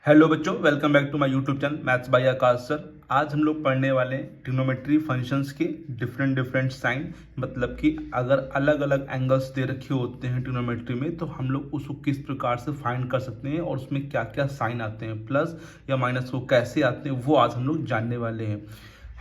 Hello बच्चों, welcome back to my YouTube channel maths by Akash sir. आज हम लोग पढ़ने वाले हैं ट्रिग्नोमेट्री फंक्शंस के डिफरेंट साइन। मतलब कि अगर अलग अलग एंगल्स दे रखे होते हैं ट्रिग्नोमेट्री में तो हम लोग उसको किस प्रकार से फाइंड कर सकते हैं और उसमें क्या क्या साइन आते हैं, प्लस या माइनस वो कैसे आते हैं, वो आज हम लोग जानने वाले हैं।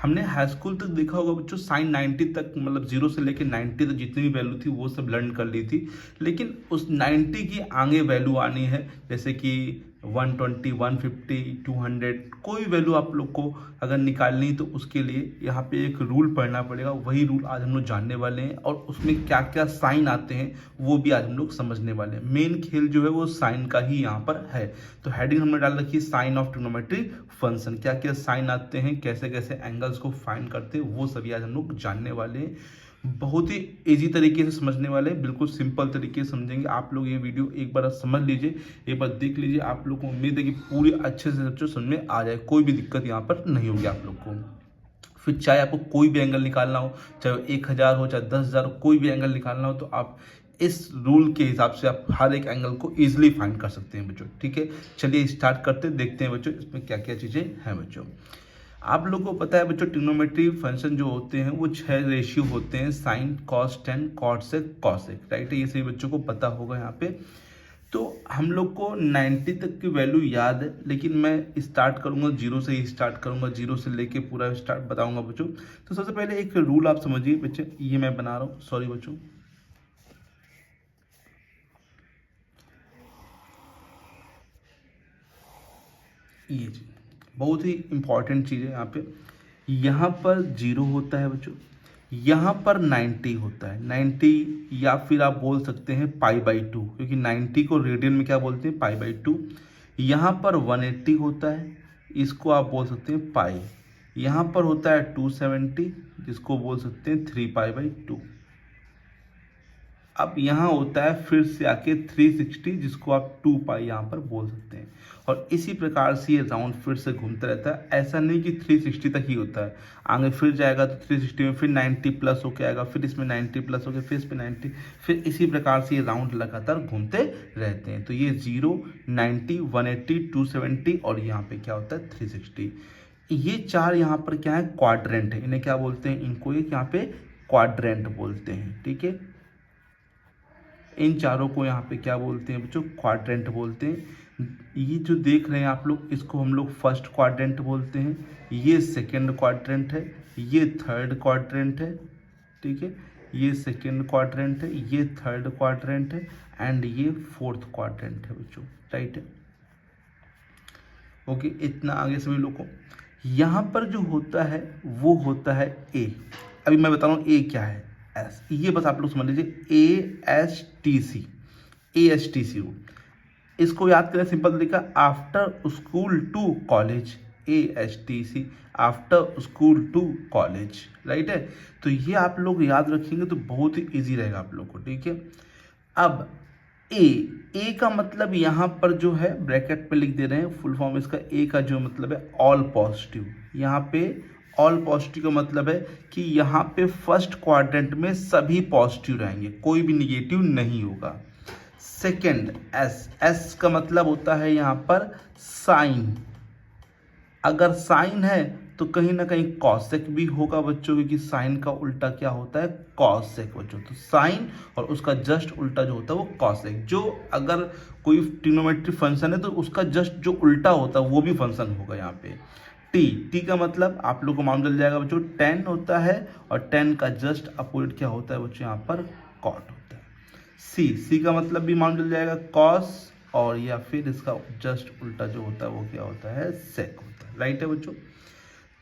हमने हाई स्कूल तक देखा होगा बच्चों, साइन 90 तक, मतलब 0 से लेकर 90 तक जितनी भी वैल्यू थी वो सब लर्न कर ली थी। लेकिन उस 90 की आगे वैल्यू आनी है, जैसे कि 120, 150, 200, कोई वैल्यू आप लोग को अगर निकालनी तो उसके लिए यहाँ पे एक रूल पढ़ना पड़ेगा। वही रूल आज हम लोग जानने वाले हैं और उसमें क्या क्या साइन आते हैं वो भी आज हम लोग समझने वाले हैं। मेन खेल जो है वो साइन का ही यहाँ पर है। तो हेडिंग हमने डाल रखी है साइन ऑफ ट्रिग्नोमेट्री फंक्शन। क्या क्या साइन आते हैं, कैसे कैसे एंगल्स को फाइंड करते हैं, वो सभी आज हम लोग जानने वाले हैं। बहुत ही इजी तरीके से समझने वाले हैं, बिल्कुल सिंपल तरीके से समझेंगे। आप लोग ये वीडियो एक बार समझ लीजिए, एक बार देख लीजिए। आप लोग को उम्मीद है कि पूरी अच्छे से अच्छे समझ में आ जाए, कोई भी दिक्कत यहाँ पर नहीं होगी आप लोग को। फिर चाहे आपको कोई भी एंगल निकालना हो, चाहे 1000 हो चाहे 10,000 हो, कोई भी एंगल निकालना हो तो आप इस रूल के हिसाब से आप हर एक एंगल को इजीली फाइंड कर सकते हैं बच्चों। ठीक है, चलिए स्टार्ट करते हैं, देखते हैं बच्चों इसमें क्या क्या चीज़ें हैं बच्चों। आप लोगों को पता है बच्चों, ट्रिग्नोमेट्री फंक्शन जो होते हैं वो 6 रेशियो होते हैं, sine, cos, tan, cot sec, cosec, right है। ये सभी बच्चों को पता होगा यहाँ पे। तो हम लोग को 90 तक की वैल्यू याद है, लेकिन मैं स्टार्ट करूंगा 0 से ही स्टार्ट करूंगा, 0 से लेके पूरा स्टार्ट बताऊंगा बच्चों। तो सबसे पहले एक रूल आप समझिए बच्चे, ये मैं बना रहा हूँ, सॉरी बच्चों। ये चीज बहुत ही इंपॉर्टेंट चीज़ है यहाँ पर 0 होता है बच्चों, यहाँ पर 90 होता है, 90, या फिर आप बोल सकते हैं π/2, क्योंकि 90 को रेडियन में क्या बोलते हैं, π/2। यहाँ पर 180 होता है, इसको आप बोल सकते हैं पाई। यहाँ पर होता है 270, जिसको बोल सकते हैं 3π/2। अब यहाँ होता है फिर से आके 360, जिसको आप 2π यहाँ पर बोल सकते हैं। और इसी प्रकार से ये राउंड फिर से घूमता रहता है। ऐसा नहीं कि 360 तक ही होता है, आगे फिर जाएगा तो 360 में फिर 90 प्लस होके आएगा, फिर इसमें 90 प्लस होके फिर इसमें 90, फिर इसी प्रकार से ये राउंड लगातार घूमते रहते हैं। तो ये 0, 90, 180, 270 और यहाँ पे क्या होता है 360। ये चार यहाँ पर क्या है, क्वाड्रेंट है। इन्हें क्या बोलते हैं, इनको एक यहाँ पे क्वाड्रेंट बोलते हैं। ठीक है, इन चारों को यहाँ पे क्या बोलते हैं बच्चों, क्वाड्रेंट बोलते हैं। ये जो देख रहे हैं आप लोग, इसको हम लोग फर्स्ट क्वाड्रेंट बोलते हैं, ये सेकंड क्वाड्रेंट है, ये थर्ड क्वाड्रेंट है। ठीक है, ये सेकंड क्वाड्रेंट है, ये थर्ड क्वाड्रेंट है एंड ये फोर्थ क्वाड्रेंट है बच्चों, राइट है। ओके, इतना आगे सभी लोग को। यहाँ पर जो होता है वो होता है ए। अभी मैं बता रहा हूँ ए क्या है, एस, ये बस आप लोग समझ लीजिए, ASTC, ASTC रूल। इसको याद करें सिंपल तरीका, after school to college, ASTC, after school to college, right है। तो ये आप लोग याद रखेंगे तो बहुत ही ईजी रहेगा आप लोग को। ठीक है, अब ए का मतलब यहाँ पर जो है ब्रैकेट में लिख दे रहे हैं, फुल फॉर्म इसका ए का जो मतलब है ऑल पॉजिटिव। यहाँ पे ऑल पॉजिटिव का मतलब है कि यहाँ पे फर्स्ट क्वाड्रेंट में सभी पॉजिटिव रहेंगे, कोई भी निगेटिव नहीं होगा। सेकंड एस का मतलब होता है यहाँ पर साइन। अगर साइन है तो कहीं ना कहीं कॉसेक भी होगा बच्चों, क्योंकि साइन का उल्टा क्या होता है, कॉसेक बच्चों। तो साइन और उसका जस्ट उल्टा जो होता है वो कॉसेक। जो अगर कोई ट्रिग्नोमेट्री फंक्शन है तो उसका जस्ट जो उल्टा होता है वो भी फंक्शन होगा यहाँ पे। टी का मतलब आप लोग को मालूम चल जाएगा बच्चों, 10 होता है और 10 का जस्ट अपोजिट क्या होता है बच्चों, यहाँ पर कॉट होता है। सी का मतलब भी मालूम चल जाएगा, कॉस, और या फिर इसका जस्ट उल्टा जो होता है वो क्या होता है, सेक होता है, राइट है बच्चों।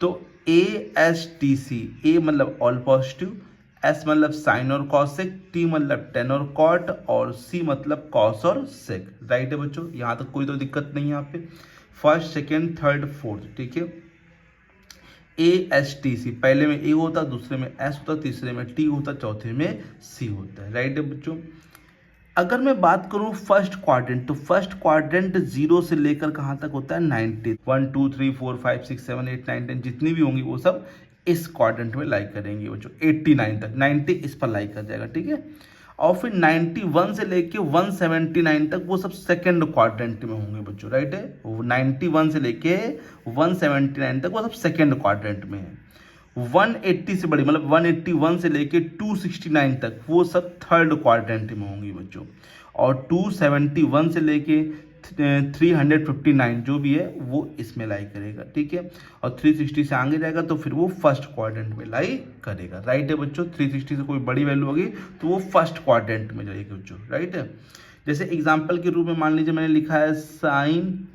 तो ASTC, ए मतलब ऑल पॉजिटिव, एस मतलब साइन और कॉसेक, टी मतलब टेन और कॉट, और सी मतलब कॉस और सेक, राइट है बच्चों। यहाँ तक कोई तो दिक्कत नहीं है यहाँ पे। फर्स्ट, सेकेंड, थर्ड, फोर्थ, ठीक है। ASTC, पहले में ए होता, दूसरे में एस होता, तीसरे में टी होता, चौथे में सी होता है, राइट है बच्चों। अगर मैं बात करूं फर्स्ट क्वाड्रेंट, तो फर्स्ट क्वाड्रेंट 0 से लेकर कहां तक होता है, 90, 1 2 3 4 5 6 7 8 9 10 जितनी भी होंगी वो सब इस क्वाड्रेंट में लाई करेंगे बच्चों। 89 तक, 90 इस पर लाई कर जाएगा। ठीक है, और फिर 91 से लेके 179 तक वो सब सेकंड क्वाड्रेंट में होंगे बच्चों, राइट है। 91 से लेके 179 तक वो सब सेकंड क्वाड्रेंट में है। 180 से बड़ी मतलब 181 से लेके 269 तक वो सब थर्ड क्वाड्रेंट में होंगी बच्चों। और 271 से लेके 359 जो भी है वो इसमें लाई करेगा, ठीक है। और 360 से आगे जाएगा तो फिर वो फर्स्ट क्वाड्रेंट में लाई करेगा, राइट है बच्चों। 360 से कोई बड़ी वैल्यू होगी तो वो फर्स्ट क्वाड्रेंट में जाएगी बच्चों, राइट है। जैसे एग्जाम्पल के रूप में मान लीजिए मैंने लिखा है साइन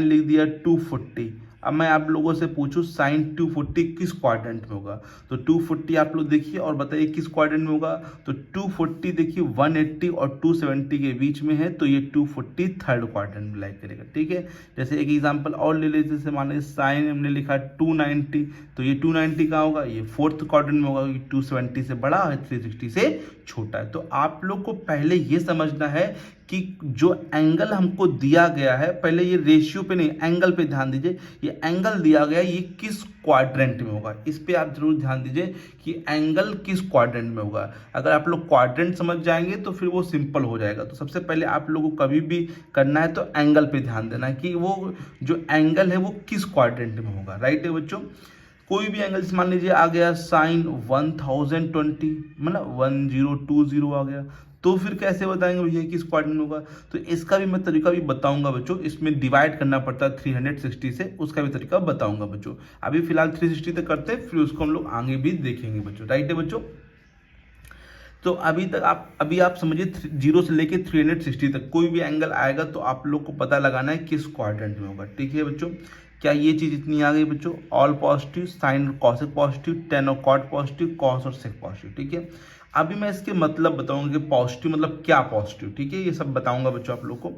लिख दिया 240। अब मैं आप लोगों से पूछूं साइन 240 किस क्वाड्रेंट में होगा, तो 240 आप लोग देखिए और बताइए किस क्वाड्रेंट में होगा। तो 240 देखिए 180 और 270 के बीच में है, तो ये 240 थर्ड क्वाड्रेंट में लाइक करेगा, ठीक है। जैसे एक एग्जांपल और ले लेते, जैसे मान लीजिए साइन हमने लिखा 290, तो ये 290 कहाँ होगा, ये फोर्थ क्वाड्रेंट में होगा, 270 से बड़ा है 360 से छोटा है। तो आप लोग को पहले ये समझना है कि जो एंगल हमको दिया गया है, पहले ये रेशियो पे नहीं एंगल पे ध्यान दीजिए। ये एंगल दिया गया है ये किस क्वाड्रेंट में होगा, इस पे आप जरूर ध्यान दीजिए कि एंगल किस क्वाड्रेंट में होगा। अगर आप लोग क्वाड्रेंट समझ जाएंगे तो फिर वो सिंपल हो जाएगा। तो सबसे पहले आप लोगों को कभी भी करना है तो एंगल पे ध्यान देना है कि वो जो एंगल है वो किस क्वाड्रेंट में होगा, राइट है बच्चों। कोई भी एंगल मान लीजिए आ गया साइन 1020 मतलब 1020 आ गया, तो फिर कैसे बताएंगे भैया किस क्वाड्रेंट में होगा। तो इसका भी मैं तरीका भी बताऊंगा बच्चों, इसमें डिवाइड करना पड़ता है 360 से, उसका भी तरीका बताऊंगा बच्चों। अभी फिलहाल 360 तक करते हैं, फिर उसको हम लोग आगे भी देखेंगे बच्चों, राइट है बच्चों। तो अभी आप समझिए 0 से लेके 360 तक कोई भी एंगल आएगा तो आप लोग को पता लगाना है किस क्वाड्रेंट में होगा, ठीक है बच्चों। क्या ये चीज इतनी आ गई बच्चों, ऑल पॉजिटिव, साइन और कॉसेक पॉजिटिव, टेन और कॉट पॉजिटिव, कॉस और सेक पॉजिटिव, ठीक है। अभी मैं इसके मतलब बताऊंगा कि पॉजिटिव मतलब क्या पॉजिटिव, ठीक है, ये सब बताऊंगा बच्चों आप लोग को।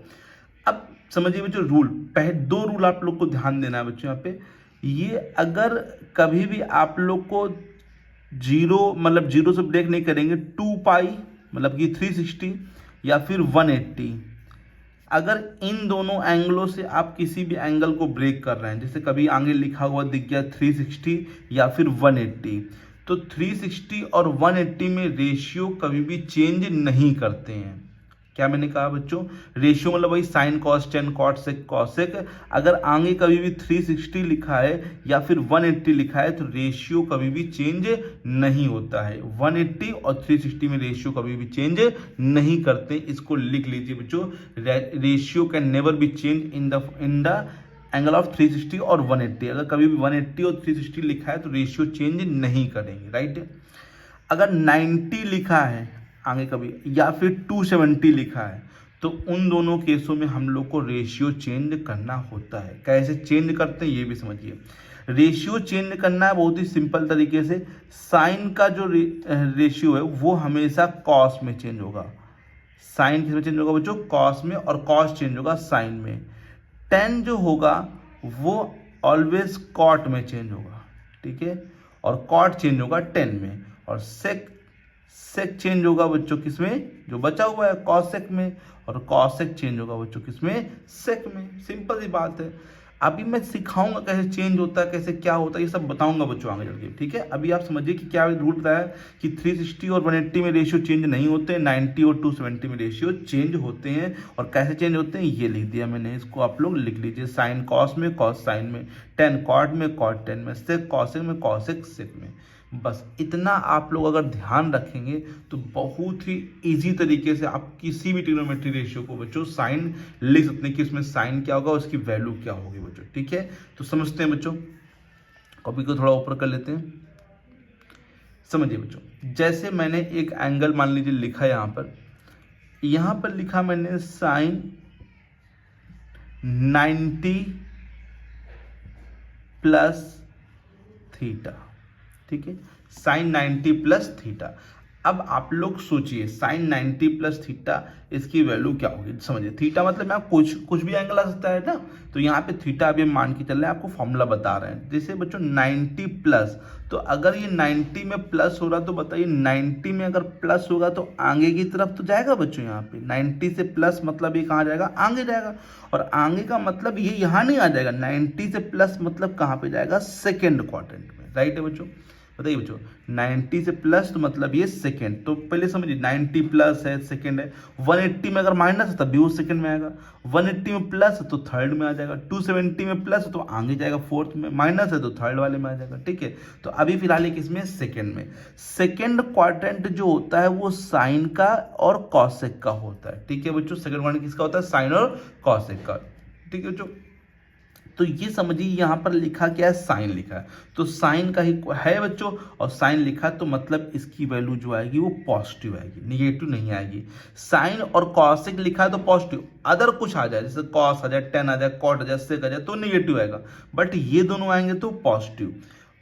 अब समझिए बच्चों रूल, पहले 2 रूल आप लोग को ध्यान देना है बच्चों यहाँ पे। ये अगर कभी भी आप लोग को जीरो से ब्रेक नहीं करेंगे, 2 पाई मतलब कि 360 या फिर 180, अगर इन दोनों एंगलों से आप किसी भी एंगल को ब्रेक कर रहे हैं, जैसे कभी आगे लिखा हुआ दिख गया 360 या फिर 180, तो 360 और 180 में रेशियो कभी भी चेंज नहीं करते हैं। क्या मैंने कहा बच्चों, रेशियो मतलब वही sine cos tan cot sec cosec. अगर आगे कभी भी 360 लिखा है या फिर 180 लिखा है तो रेशियो कभी भी चेंज नहीं होता है। 180 और 360 में रेशियो कभी भी चेंज नहीं करते, इसको लिख लीजिए बच्चों। Ratio can never be change in the angle of 360 और 180। अगर कभी भी 180 और 360 लिखा है तो रेशियो चेंज नहीं करेंगे, राइट। अगर 90 लिखा है आगे कभी या फिर 270 लिखा है तो उन दोनों केसों में हम लोग को रेशियो चेंज करना होता है। कैसे चेंज करते हैं ये भी समझिए। रेशियो चेंज करना है बहुत ही सिंपल तरीके से। साइन का जो रेशियो है वो हमेशा कॉस में चेंज होगा। साइन किस में चेंज होगा बच्चों, कॉस में, और कॉस चेंज होगा साइन में। टेन जो होगा वो ऑलवेज कॉट में चेंज होगा, ठीक है, और कॉट चेंज होगा टेन में। और सेक चेंज होगा बच्चों किसमें, जो बचा हुआ है कॉसेक में, और कॉसेक चेंज होगा बच्चों किसमें, सेक में। सिंपल सी बात है। अभी मैं सिखाऊंगा कैसे चेंज होता है, कैसे क्या होता है, ये सब बताऊंगा बच्चों आगे चल के, ठीक है। अभी आप समझिए कि क्या रूल बताया कि 360 और 180 में रेशियो चेंज नहीं होते, 90 और 270 में रेशियो चेंज होते हैं। और कैसे चेंज होते हैं ये लिख दिया मैंने, इसको आप लोग लिख लीजिए। साइन कॉस में, कॉस साइन में, टेन कॉट में, कॉट टेन में, सेक कॉसेक में, कॉसेक सेक में। बस इतना आप लोग अगर ध्यान रखेंगे तो बहुत ही इजी तरीके से आप किसी भी ट्रिग्नोमेट्री रेशियो को बच्चों साइन लिख सकते हैं कि इसमें साइन क्या होगा, उसकी वैल्यू क्या होगी बच्चों, ठीक है। तो समझते हैं बच्चों, कॉपी को थोड़ा ऊपर कर लेते हैं। समझिए बच्चों, जैसे मैंने एक एंगल मान लीजिए लिखा है, यहां पर लिखा मैंने साइन 90 प्लस थीटा, ठीक है, साइन 90 प्लस थीटा। अब आप लोग सोचिए साइन 90 प्लस थीटा इसकी वैल्यू क्या होगी। समझिए थीटा मतलब मैं कुछ भी एंगल आ सकता है ना, तो यहाँ पे थीटा अभी मान के चल रहे हैं, आपको फॉर्मूला बता रहे हैं। जैसे बच्चों 90 प्लस, तो अगर ये 90 में प्लस हो रहा तो बताइए 90 में अगर प्लस होगा तो आगे की तरफ तो जाएगा बच्चों। यहाँ पे 90 से प्लस मतलब ये कहाँ जाएगा, आगे जाएगा। और आगे का मतलब ये यहाँ नहीं आ जाएगा, 90 से प्लस मतलब कहाँ पे जाएगा, सेकेंड क्वाड्रेंट में, राइट है बच्चों। बताइए बच्चों, 90 से प्लस तो मतलब ये सेकेंड, तो पहले समझिए 90 प्लस है सेकेंड है, 180 में अगर माइनस है तब भी वो सेकेंड में आएगा, 180 में प्लस है तो थर्ड में आ जाएगा, 270 में प्लस है तो आगे जाएगा फोर्थ में, माइनस है तो थर्ड वाले में आ जाएगा। ठीक है, तो अभी फिलहाल ये किसमें, सेकेंड में। सेकेंड क्वाड्रेंट जो होता है वो साइन का और कॉसेक का होता है। ठीक है बच्चों, सेकेंड क्वाड्रेंट किसका होता है, साइन और कॉसेक का। ठीक है बच्चों, तो ये समझिए यहाँ पर लिखा क्या है, साइन लिखा है, तो साइन का ही है बच्चों, और साइन लिखा तो मतलब इसकी वैल्यू जो आएगी वो पॉजिटिव आएगी, निगेटिव नहीं आएगी। साइन और कॉसेक लिखा है तो पॉजिटिव, अदर कुछ आ जाए जैसे कॉस आ जाए, टेन आ जाए, कॉट आ जाए, सेक आ जाए तो निगेटिव आएगा, बट ये दोनों आएंगे तो पॉजिटिव।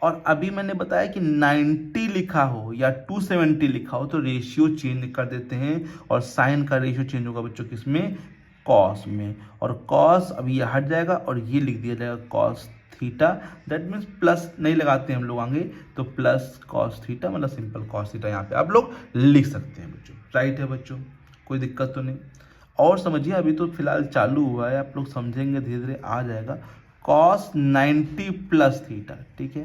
और अभी मैंने बताया कि 90 लिखा हो या 270 लिखा हो तो रेशियो चेंज कर देते हैं, और साइन का रेशियो चेंज होगा बच्चों किसमें, कॉस में, और कॉस अभी ये हट जाएगा और ये लिख दिया जाएगा cos theta, that means plus नहीं लगाते हैं हम लोग आगे, तो प्लस कॉस थीटा, मतलब सिंपल कॉस थीटा यहाँ पे आप लोग लिख सकते हैं बच्चों। राइट है बच्चों, कोई दिक्कत तो नहीं। और समझिए अभी तो फिलहाल चालू हुआ है, आप लोग समझेंगे धीरे धीरे आ जाएगा। कॉस 90 प्लस थीटा, ठीक है,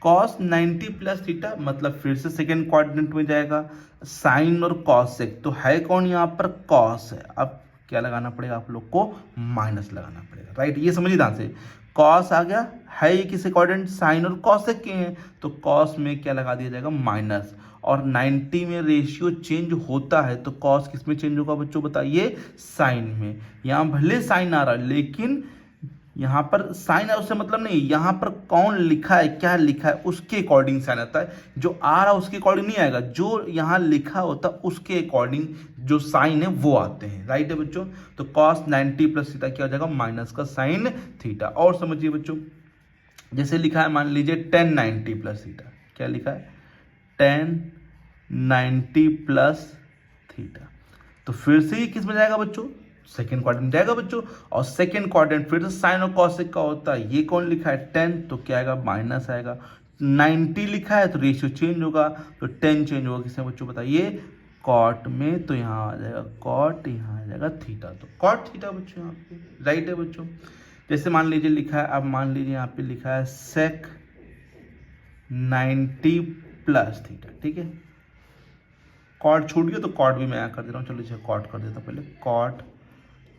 कॉस 90 प्लस थीटा मतलब फिर से सेकेंड क्वाड्रेंट में जाएगा। साइन और कॉसेक तो है कौन, यहाँ पर कॉस है, अब क्या लगाना पड़ेगा आप लोग को, माइनस लगाना पड़ेगा। राइट, ये समझिए ध्यान से, कॉस आ गया है, ये किसके क्वाड्रेंट, साइन और कॉसेक के हैं, तो कॉस में क्या लगा दिया जाएगा, माइनस। और 90 में रेशियो चेंज होता है तो कॉस किस में चेंज होगा बच्चों, बताइए, साइन में। यहाँ भले साइन आ रहा है लेकिन यहाँ पर साइन है उससे मतलब नहीं, यहाँ पर कौन लिखा है, क्या लिखा है उसके अकॉर्डिंग साइन आता है, जो आ रहा है उसके अकॉर्डिंग नहीं आएगा, जो यहाँ लिखा होता है उसके अकॉर्डिंग जो साइन है वो आते हैं। राइट है बच्चों, तो कॉस 90 प्लस थीटा क्या हो जाएगा, माइनस का साइन थीटा। और समझिए बच्चों, जैसे लिखा है मान लीजिए 1090 प्लस थीटा, क्या लिखा है, 1090 प्लस थीटा, तो फिर से ये किस में जाएगा बच्चों, सेकेंड क्वाड्रेंट जाएगा बच्चों, और सेकेंड क्वाड्रेंट फिर से साइन और कॉसेक का होता है। ये कौन लिखा है 10, तो क्या आएगा, माइनस आएगा। 90 लिखा है तो रेशियो चेंज होगा, तो 10 चेंज होगा किसमें बच्चों, बताइए, कॉट में, तो यहाँ आ जाएगा कॉट, यहाँ आ जाएगा थीटा, तो कॉट थीटा बच्चों यहाँ पे। राइट है बच्चों, जैसे मान लीजिए लिखा है, अब मान लीजिए यहाँ पे लिखा है सेक 90 प्लस थीटा, ठीक है, कॉट छूट गया तो कॉट भी मैं यहाँ कर दे रहा हूँ, चलो कॉट कर देता हूँ पहले, कॉट,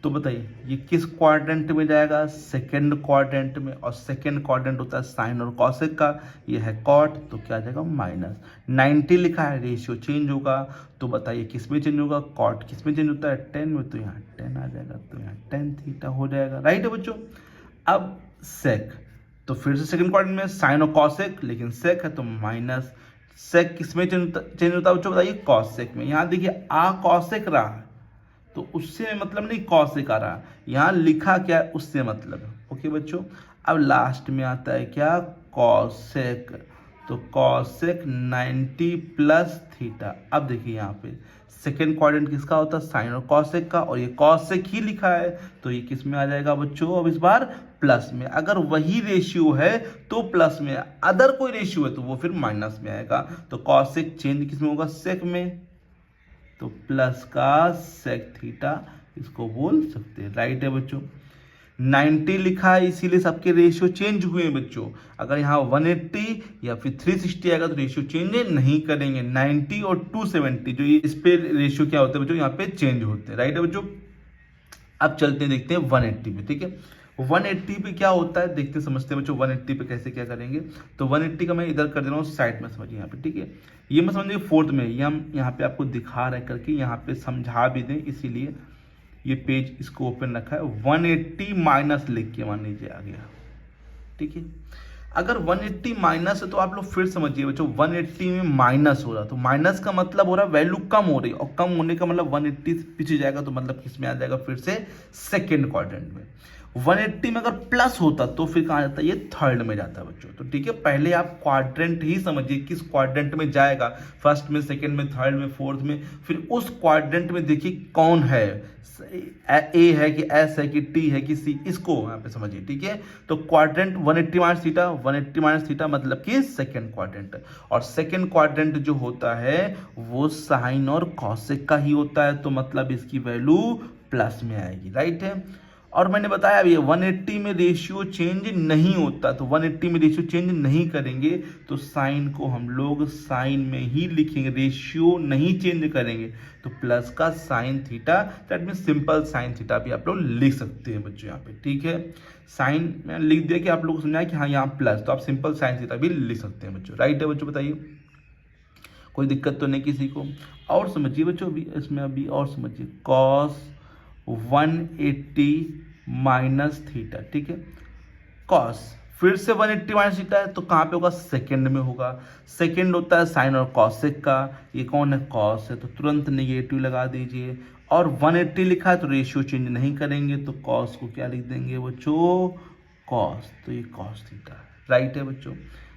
तो बताइए ये किस क्वाड्रेंट में जाएगा, सेकेंड क्वाड्रेंट में, और सेकेंड क्वाड्रेंट होता है साइन और कॉसेक का, ये है कॉट, तो क्या आ जाएगा, माइनस। 90 लिखा है, रेशियो चेंज होगा, तो बताइए किस में चेंज होगा, कॉट किस में चेंज होता है, 10 में, तो यहाँ 10 आ जाएगा, तो यहाँ 10 थीटा हो जाएगा। राइट है बच्चों, अब सेक, तो फिर से सेकेंड क्वाड्रेंट में साइन और कॉसेक, लेकिन सेक है तो माइनस। सेक किस में चेंज होता है बच्चों, बताइए, कॉसेक में। यहाँ देखिए आ कॉसेक रहा है तो उससे मतलब नहीं कॉसेक आ रहा, यहाँ लिखा क्या है उससे मतलब है। ओके बच्चों, अब लास्ट में आता है क्या, कॉसेक, तो कॉसेक 90 प्लस थीटा। अब देखिए यहाँ पे सेकेंड क्वाड्रेंट किसका होता है, साइन और कॉसेक का, और ये कॉसेक ही लिखा है तो ये किस में आ जाएगा बच्चों, अब इस बार प्लस में। अगर वही रेशियो है तो प्लस में, अदर कोई रेशियो है तो वो फिर माइनस में आएगा। तो कॉसेक चेंज किस में होगा, सेक में, तो प्लस का सेक थीटा इसको बोल सकते हैं। राइट है बच्चों, 90 लिखा है इसीलिए सबके रेशियो चेंज हुए हैं बच्चों। अगर यहाँ 180 या फिर 360 आएगा तो रेशियो चेंज नहीं करेंगे। 90 और 270 जो ये इस पे रेशियो क्या होते हैं बच्चों, यहाँ पे चेंज होते हैं। राइट है बच्चों, अब चलते हैं देखते हैं 180 पे। ठीक है, 180 पे क्या होता है देखते समझते हैं बच्चों, 180 पे कैसे क्या करेंगे। तो 180 का मैं इधर कर दे रहा हूँ साइड में, समझिए यहाँ पे। ठीक है, ये मैं समझिए फोर्थ में, ये हम यहाँ पे आपको दिखा रहे करके यहाँ पे समझा भी दें, इसीलिए ये पेज इसको ओपन रखा है। 180 माइनस लिख के मान लीजिए आ गया। ठीक है, अगर 180 माइनस है तो आप लोग फिर समझिए बच्चों, 180 में माइनस हो रहा तो माइनस का मतलब हो रहा है वैल्यू कम हो रही, और कम होने का मतलब 180 से पीछे जाएगा तो मतलब किस में आ जाएगा, फिर से सेकेंड क्वाड्रेंट में। 180 में अगर प्लस होता तो फिर कहाँ जाता है, ये थर्ड में जाता है बच्चों। तो ठीक है, पहले आप क्वाड्रेंट ही समझिए किस क्वाड्रेंट में जाएगा, फर्स्ट में, सेकंड में, थर्ड में, फोर्थ में, फिर उस क्वाड्रेंट में देखिए कौन है, ए है कि एस है कि टी है कि सी, इसको यहाँ पे समझिए। ठीक है, तो quadrant 180 minus theta, 180 minus theta मतलब कि सेकेंड क्वाड्रेंट, और सेकेंड क्वाड्रेंट जो होता है वो साइन और कॉसेक का ही होता है, तो मतलब इसकी वैल्यू प्लस में आएगी। राइट है, और मैंने बताया अभी 180 में रेशियो चेंज नहीं होता, तो 180 में रेशियो चेंज नहीं करेंगे तो साइन को हम लोग साइन में ही लिखेंगे, रेशियो नहीं चेंज करेंगे। तो प्लस का sine theta, that mean simple sine theta भी आप लोग लिख सकते हैं बच्चों यहाँ पे, ठीक है। साइन में लिख दिया कि आप लोग समझाया कि हाँ यहाँ प्लस, तो आप सिंपल साइन थीटा भी लिख सकते हैं बच्चों, राइट है बच्चों, बताइए कोई दिक्कत तो नहीं किसी को। और समझिए बच्चों अभी इसमें अभी और समझिए कॉस 180 माइनस थीटा, ठीक है। कॉस फिर से 180 माइनस थीटा है तो कहाँ पे होगा, सेकंड में होगा। सेकंड होता है साइन और कॉसेक का, ये कौन है, कॉस है, तो तुरंत नेगेटिव लगा दीजिए। और 180 लिखा है तो रेशियो चेंज नहीं करेंगे, तो कॉस को क्या लिख देंगे बच्चों, कॉस, तो ये कॉस थीटा, राइट है बच्चों,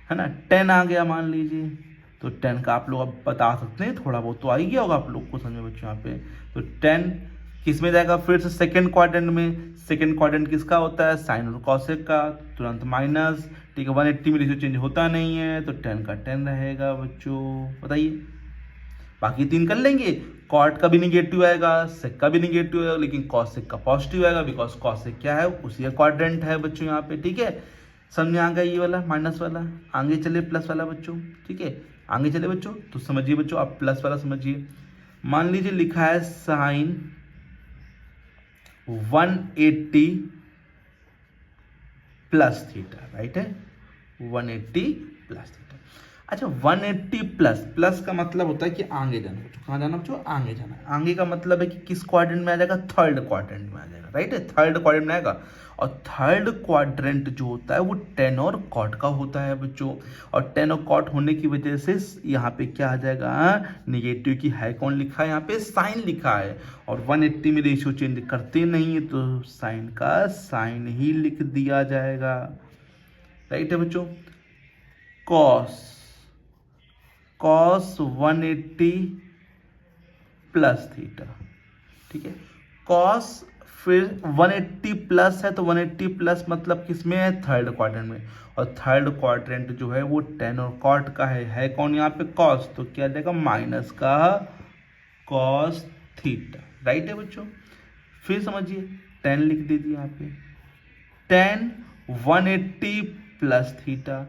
है ना। 10 आ गया मान लीजिए, तो 10 का आप लोग अब बता सकते हैं, थोड़ा बहुत तो आ ही गया होगा आप लोग को समझ में बच्चों यहाँ पे। तो 10 किस में जाएगा, फिर से सेकंड क्वाड्रेंट में। सेकंड क्वाड्रेंट किसका होता है, साइन और कॉसेक का, तुरंत माइनस, ठीक है। 180 में रेशियो चेंज होता नहीं है तो 10 का 10 रहेगा बच्चों, बताइए। बाकी 3 कर लेंगे, कॉट का भी निगेटिव आएगा, सेक का भी निगेटिव आएगा, लेकिन कॉसेक का पॉजिटिव आएगा, बिकॉज कॉसेक क्या है, उसी का क्वाड्रेंट है बच्चों यहाँ पे, ठीक है। समझ में आ गया ये वाला माइनस वाला। आगे चले प्लस वाला बच्चों, ठीक है, आगे चले बच्चों, तो समझिए बच्चों आप प्लस वाला समझिए। मान लीजिए लिखा है साइन 180 प्लस थीटा, राइट है, 180 प्लस थीटा। अच्छा 180 प्लस, प्लस का मतलब होता है कि आगे जाना बच्चों, कहाँ जाना बच्चों, आगे जाना है। आगे का मतलब है कि किस क्वाड्रेंट में आ जाएगा, थर्ड क्वाड्रेंट में आ जाएगा, राइट है, थर्ड क्वाड्रेंट में आएगा। और थर्ड क्वाड्रेंट जो होता है वो टेन और कॉट का होता है बच्चों, और टेन और कॉट होने की वजह से यहाँ पे क्या आ जाएगा, निगेटिव की है कौन लिखा है, यहाँ पे साइन लिखा है। और 180 में रेशियो चेंज करते नहीं है तो साइन का साइन ही लिख दिया जाएगा, राइट है बच्चों। कॉस, कॉस 180 प्लस थीटा, ठीक है। कॉस फिर 180 प्लस है तो 180 प्लस मतलब किस में है, थर्ड क्वाड्रेंट में। और थर्ड क्वाड्रेंट जो है वो टेन और कॉट का है कौन यहाँ पे, कॉस, तो क्या देगा माइनस का कॉस थीटा, राइट है बच्चों। फिर समझिए 10 लिख दीजिए यहाँ पे, 10 180 प्लस थीटा।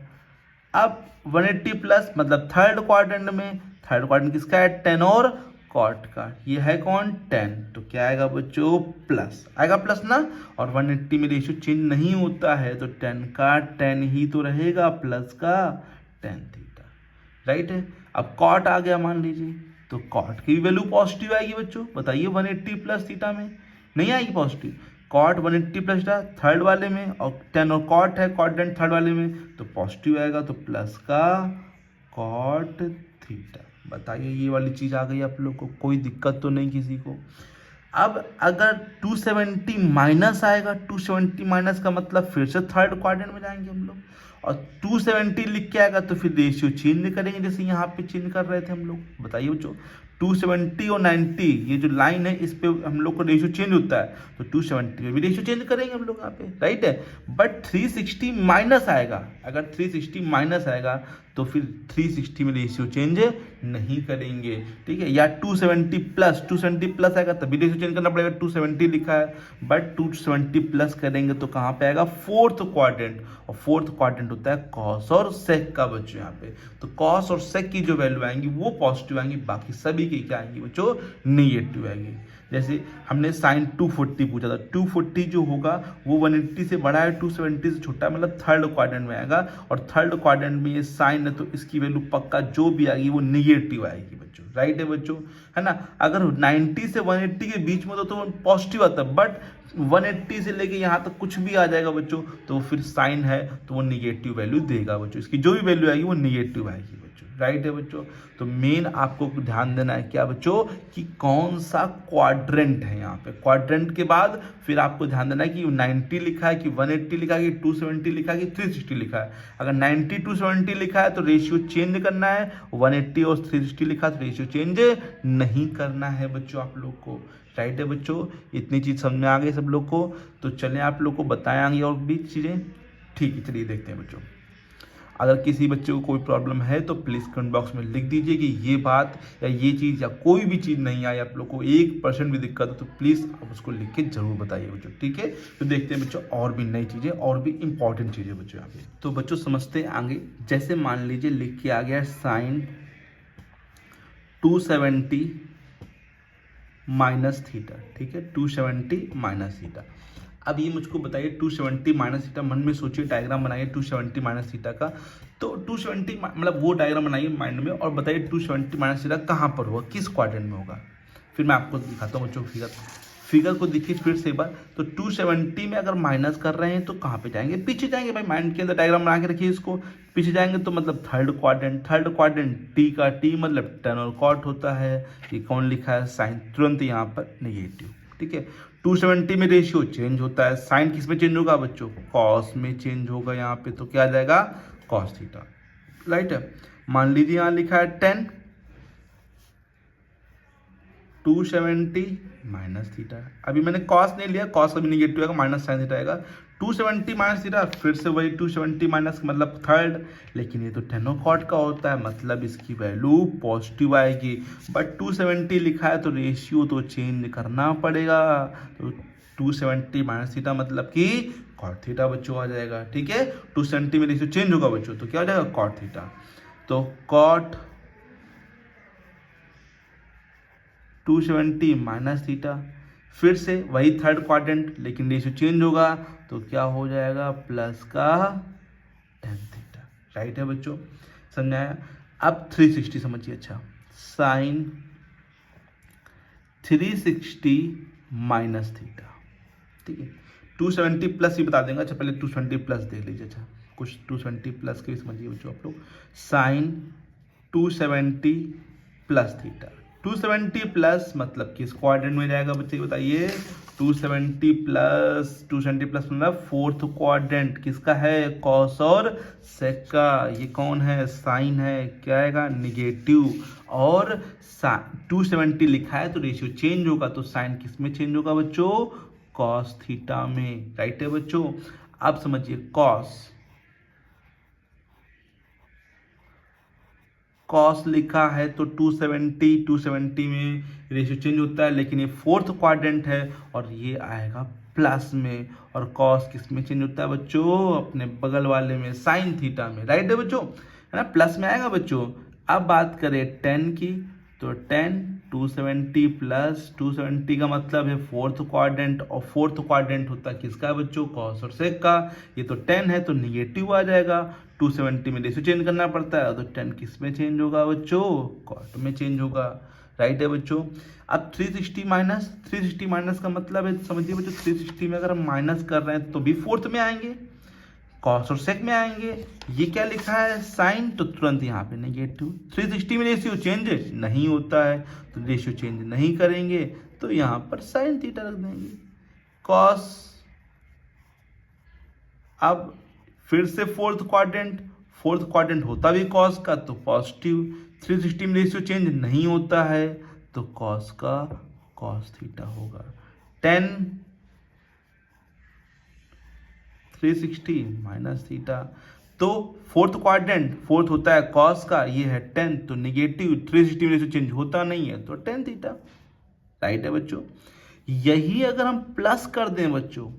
अब 180 प्लस मतलब थर्ड क्वाड्रेंट में, थर्ड क्वाड्रेंट किसका है, 10 और कॉट का, ये है कौन 10, तो क्या आएगा बच्चों, प्लस आएगा, प्लस ना। और 180 में रेशियो चेंज नहीं होता है तो 10 का 10 ही तो रहेगा, प्लस का 10 थीटा, राइट है। अब कॉट आ गया मान लीजिए, तो कॉट की वैल्यू पॉजिटिव आएगी बच्चों, बताइए 180 प्लस थीटा में नहीं आएगी positive. Cot 180 plus theta third वाले में, और 10 और कॉट है क्वाड्रेंट थर्ड वाले में, तो पॉजिटिव आएगा, तो प्लस का कॉट थीटा, बताइए ये वाली चीज़ आ गई आप लोग को, कोई दिक्कत तो नहीं किसी को। अब अगर 270 माइनस आएगा, 270 माइनस का मतलब फिर से थर्ड क्वाड्रेंट में जाएंगे हम लोग, और 270 लिख के आएगा तो फिर रेशियो चेंज करेंगे, जैसे यहाँ पे चेंज कर रहे थे हम लोग, बताइए बच्चों। 270 और 90 ये जो लाइन है इस पे हम लोग को रेशियो चेंज होता है, तो 270 में भी रेशियो चेंज करेंगे हम लोग यहाँ पे, राइट है। बट 360 माइनस आएगा, अगर 360 माइनस आएगा तो फिर 360 में रेशियो चेंज नहीं करेंगे, ठीक है। या 270 प्लस आएगा तभी रेशियो चेंज करना पड़ेगा, 270 लिखा है, बट 270 प्लस करेंगे तो कहाँ पे आएगा, फोर्थ क्वाड्रेंट, और फोर्थ क्वाड्रेंट होता है कॉस और सेक का बच्चों यहाँ पे। तो कॉस और सेक की जो वैल्यू आएंगी वो पॉजिटिव आएंगी, बाकी सभी की क्या आएंगी बच्चों, नेगेटिव आएंगी। जैसे हमने साइन 240 पूछा था, 240 जो होगा वो 180 से बड़ा है, 270 से छोटा है, मतलब थर्ड क्वाड्रेंट में आएगा, और थर्ड क्वाड्रेंट में ये साइन है तो इसकी वैल्यू पक्का जो भी आएगी वो निगेटिव आएगी बच्चों, राइट है बच्चों, है ना। अगर 90 से 180 के बीच में तो पॉजिटिव आता है, बट 180 से लेके यहाँ तक कुछ भी आ जाएगा बच्चों तो फिर साइन है तो वो निगेटिव वैल्यू देगा बच्चों, इसकी जो भी वैल्यू आएगी वो निगेटिव आएगी बच्चों, राइट है बच्चों। तो मेन आपको ध्यान देना है क्या बच्चों, कि कौन सा क्वाड्रेंट है यहाँ पे, क्वाड्रेंट के बाद फिर आपको ध्यान देना है कि 90 लिखा है कि 180 लिखा है कि 270 लिखा है कि 360 लिखा है। अगर 90 270 लिखा है तो रेशियो चेंज करना है, 180 और 360 लिखा है तो रेशियो चेंज नहीं करना है बच्चों आप लोग को, राइट है बच्चों। इतनी चीज़ समझ में आ गई सब लोग को, तो चलें आप लोग को बताएंगे और भी चीज़ें, ठीक है, चलिए देखते हैं बच्चों। अगर किसी बच्चे को कोई प्रॉब्लम है तो प्लीज़ कमेंट बॉक्स में लिख दीजिए कि ये बात या ये चीज़ या कोई भी चीज़ नहीं आई, आप लोग को 1% भी दिक्कत हो तो प्लीज़ आप उसको लिख के ज़रूर बताइए बच्चों, ठीक है। तो देखते हैं बच्चों और भी नई चीज़ें और भी इंपॉर्टेंट चीज़ें बच्चों यहाँ पे। तो बच्चों समझते हैं आगे। जैसे मान लीजिए लिख के आ गया साइन 270 माइनस थीटा, ठीक है, 270 माइनस थीटा। अब ये मुझको बताइए 270 माइनस थीटा, मन में सोचिए, डायग्राम बनाइए 270 माइनस थीटा का। तो 270 मतलब वो डायग्राम बनाइए माइंड में और बताइए 270 माइनस थीटा कहाँ पर होगा, किस क्वाड्रेंट में होगा। फिर मैं आपको दिखाता हूँ बच्चों फिगर को देखिए फिर से एक बार। तो 270 में अगर माइनस कर रहे हैं तो कहाँ पे जाएंगे, पीछे जाएंगे भाई, माइंड के अंदर डायग्राम बना के रखिए इसको। पीछे जाएंगे तो मतलब थर्ड क्वाड्रेंट टी का टी मतलब टर्न और कॉट होता है। ये कौन लिखा है, साइन, तुरंत यहाँ पर नेगेटिव, ठीक है। 270 में रेशियो चेंज होता है, साइन किस में चेंज होगा बच्चों, कॉस में चेंज होगा यहाँ पे, तो क्या आ जाएगा कॉस थीटा, राइट है। मान लीजिए यहाँ लिखा है 10, 270 माइनस थीटा। अभी मैंने कॉस नहीं लिया, कॉस अभी नेगेटिव आएगा, माइनस साइन थीटा आएगा। 270 माइनस थीटा, फिर से वही 270 माइनस मतलब थर्ड, लेकिन ये तो टेनो कॉट का होता है, मतलब इसकी वैल्यू पॉजिटिव आएगी। बट 270 लिखा है तो रेशियो तो चेंज करना पड़ेगा, तो 270 माइनस थीटा मतलब कि कॉट थीटा बच्चों आ जाएगा, ठीक है। 270 में रेशियो चेंज होगा बच्चों तो क्या हो जाएगा कॉट थीटा। तो कॉट 270 माइनस थीटा, फिर से वही थर्ड क्वाड्रेंट लेकिन रेशियो चेंज होगा तो क्या हो जाएगा प्लस का tan थीटा, राइट है बच्चों, समझाया। अब 360 समझिए, अच्छा साइन 360 माइनस थीटा, ठीक है। 270 प्लस ही बता देंगे, अच्छा पहले 270 प्लस देख लीजिए, अच्छा कुछ 270 प्लस के समझिए बच्चों आप लोग। साइन 270 प्लस थीटा, 270 प्लस मतलब किस क्वाड्रेंट में जाएगा बच्चे बताइए, 270 प्लस मतलब फोर्थ क्वाड्रेंट, किसका है कॉस और सेक का। ये कौन है साइन है, क्या आएगा नेगेटिव। और 270 लिखा है तो रेशियो चेंज होगा, तो साइन किस में चेंज होगा बच्चों, कॉस थीटा में, राइट है बच्चों। अब समझिए कॉस लिखा है तो 270 में रेशियो चेंज होता है, लेकिन ये फोर्थ क्वाड्रेंट है और ये आएगा प्लस में, और कॉस किस में चेंज होता है बच्चों, अपने बगल वाले में साइन थीटा में, राइट है बच्चों, है ना, प्लस में आएगा बच्चों। अब बात करें 10 की, तो 10 270 प्लस 270 का मतलब है फोर्थ क्वाड्रेंट, और फोर्थ क्वाड्रेंट होता है किसका बच्चों, कॉस और सेक का। ये तो 10 है तो निगेटिव आ जाएगा, 270 में रेशियो चेंज करना पड़ता है, तो 10 किस में चेंज होगा बच्चों, कॉट में चेंज होगा, राइट है बच्चों। अब 360 माइनस का मतलब है, समझिए बच्चों 360 में अगर हम माइनस कर रहे हैं तो भी फोर्थ में आएंगे, कॉस और सेक में आएंगे। ये क्या लिखा है साइन, तो तुरंत यहाँ पे नेगेटिव। 360 में रेशियो चेंज नहीं होता है तो रेशियो चेंज नहीं करेंगे, तो यहाँ पर साइन थीटा रख देंगे। कॉस, अब फिर से फोर्थ क्वाड्रेंट होता भी कॉस का तो पॉजिटिव, 360 में रेशियो चेंज नहीं होता है तो कॉस का कॉस थीटा होगा। 10 360 माइनस थीटा, तो फोर्थ होता है कॉस का, ये है 10 तो निगेटिव, 360 में रेशियो चेंज होता नहीं है तो tan थीटा, राइट है बच्चों। यही अगर हम प्लस कर दें बच्चों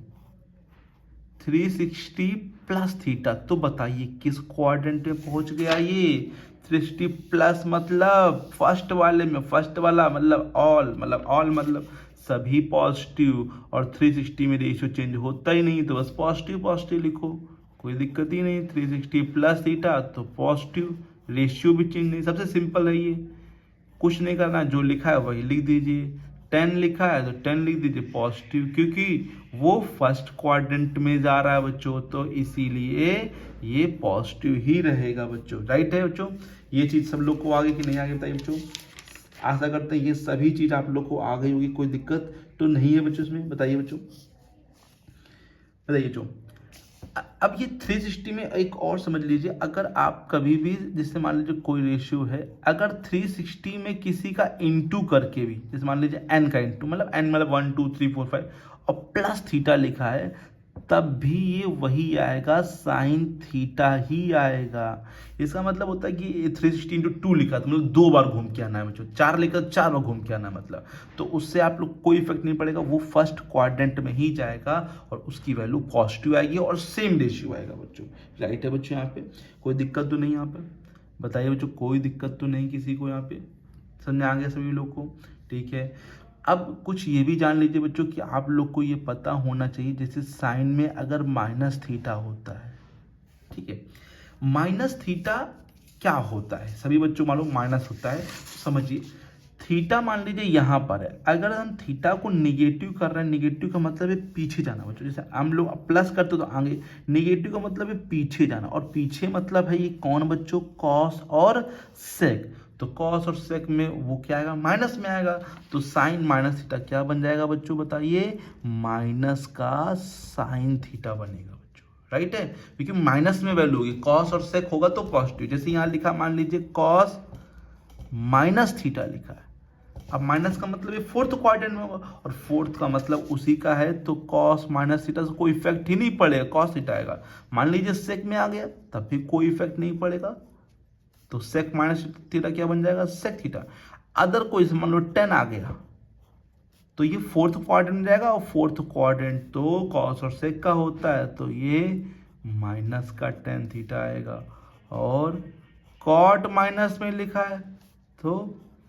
360 प्लस थीटा, तो बताइए किस क्वाड्रेंट में पहुंच गया ये, 360 प्लस मतलब फर्स्ट वाला मतलब ऑल मतलब सभी पॉजिटिव, और 360 में रेशियो चेंज होता ही नहीं तो बस पॉजिटिव लिखो, कोई दिक्कत ही नहीं। 360 प्लस थीटा तो पॉजिटिव, रेशियो भी चेंज नहीं, सबसे सिंपल है ये, कुछ नहीं करना, जो लिखा है वही लिख दीजिए। 10 लिखा है तो 10 लिख दीजिए पॉजिटिव, क्योंकि वो फर्स्ट क्वाड्रेंट में जा रहा है बच्चों, तो इसीलिए ये पॉजिटिव ही रहेगा बच्चों, राइट है बच्चों। ये चीज़ सब लोग को आगे कि नहीं आगे बताइए बच्चों, आशा करते हैं ये सभी चीज़ आप लोग को आ गई होगी, कोई दिक्कत तो नहीं है बच्चों इसमें, बताइए बच्चों। अब ये 360 में एक और समझ लीजिए, अगर आप कभी भी जैसे मान लीजिए कोई रेशियो है, अगर 360 में किसी का इंटू करके भी, जैसे मान लीजिए n का इंटू मतलब n मतलब 1 2 3 4 5 और प्लस थीटा लिखा है, तब भी ये वही आएगा, साइन थीटा ही आएगा। इसका मतलब होता है कि 360 इंटू 2 लिखा तो मतलब 2 बार घूम के आना है बच्चों, 4 लिखा 4 बार घूम के आना है मतलब, तो उससे आप लोग कोई इफेक्ट नहीं पड़ेगा, वो फर्स्ट क्वाड्रेंट में ही जाएगा और उसकी वैल्यू पॉजिटिव आएगी और सेम रेशियो आएगा बच्चों। राइट है बच्चों, यहाँ पे कोई दिक्कत तो नहीं, यहाँ पे बताइए बच्चों, कोई दिक्कत तो नहीं किसी को, यहाँ पे समझ आ गया सभी लोग को? ठीक है। अब कुछ ये भी जान लीजिए बच्चों कि आप लोग को ये पता होना चाहिए, जैसे साइन में अगर माइनस थीटा होता है, ठीक है, माइनस थीटा क्या होता है, सभी बच्चों मालूम माइनस होता है, समझिए थीटा मान लीजिए यहाँ पर है, अगर हम थीटा को निगेटिव कर रहे हैं, निगेटिव का मतलब है पीछे जाना बच्चों, जैसे हम लोग प्लस करते तो आगे, निगेटिव का मतलब है पीछे जाना, और पीछे मतलब है ये कौन बच्चों, कॉस और सेक, तो कॉस और सेक में वो क्या आएगा, माइनस में आएगा, तो साइन माइनस थीटा क्या बन जाएगा बच्चों बताइए, माइनस का साइन थीटा बनेगा बच्चों। राइट है, क्योंकि माइनस में वैल्यू होगी, कॉस और सेक होगा तो पॉजिटिव, जैसे यहाँ लिखा मान लीजिए कॉस माइनस थीटा लिखा है, अब माइनस का मतलब ये फोर्थ क्वाड्रेंट में होगा और फोर्थ का मतलब उसी का है, तो कॉस माइनस थीटा से कोई इफेक्ट ही नहीं पड़ेगा, कॉस थीटा आएगा। मान लीजिए सेक में आ गया तब भी कोई इफेक्ट नहीं पड़ेगा, तो सेक माइनस थीटा क्या बन जाएगा, सेक थीटा। अदर कोई मान लो 10 आ गया तो ये फोर्थ क्वाड्रेंट में जाएगा, और फोर्थ क्वाड्रेंट तो कॉस और सेक का होता है, तो ये माइनस का 10 थीटा आएगा, और कॉट माइनस में लिखा है तो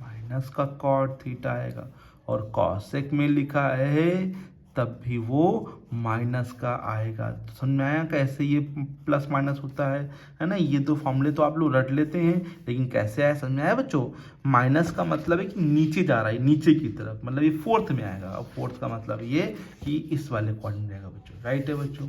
माइनस का कॉट थीटा आएगा, और कॉसेक में लिखा है तब भी वो माइनस का आएगा। तो समझ में आया कैसे ये प्लस माइनस होता है ना? ये दो फॉर्मूले तो आप लोग रट लेते हैं, लेकिन कैसे आया समझ में आया बच्चों? माइनस का मतलब है कि नीचे जा रहा है, नीचे की तरफ, मतलब ये फोर्थ में आएगा, और फोर्थ का मतलब ये कि इस वाले क्वाड्रेंट में जाएगा बच्चों। राइट है बच्चों,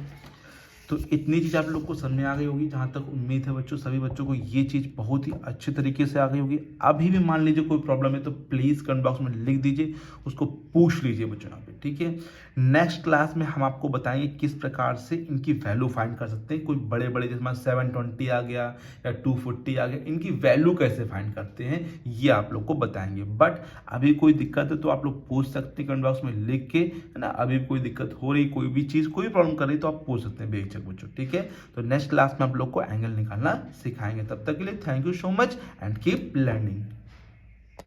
तो इतनी चीज़ आप लोग को समझ में आ गई होगी, जहाँ तक उम्मीद है बच्चों सभी बच्चों को ये चीज़ बहुत ही अच्छे तरीके से आ गई होगी। अभी भी मान लीजिए कोई प्रॉब्लम है तो प्लीज़ कमेंट बॉक्स में लिख दीजिए, उसको पूछ लीजिए बच्चों यहाँ पे, ठीक है। नेक्स्ट क्लास में हम आपको बताएंगे किस प्रकार से इनकी वैल्यू फाइंड कर सकते हैं, कोई बड़े बड़े जैसे 720 आ गया या 240 आ गया, इनकी वैल्यू कैसे फाइंड करते हैं ये आप लोग को बताएंगे। बट अभी कोई दिक्कत है तो आप लोग पूछ सकते हैं कमेंट बॉक्स में लिख के, है ना। अभी कोई दिक्कत हो रही, कोई भी चीज़, कोई प्रॉब्लम कर रही तो आप पूछ सकते हैं बेझिझक बच्चों, ठीक है। तो नेक्स्ट क्लास में आप लोग को एंगल निकालना सिखाएंगे। तब तक के लिए thank you so much and keep learning.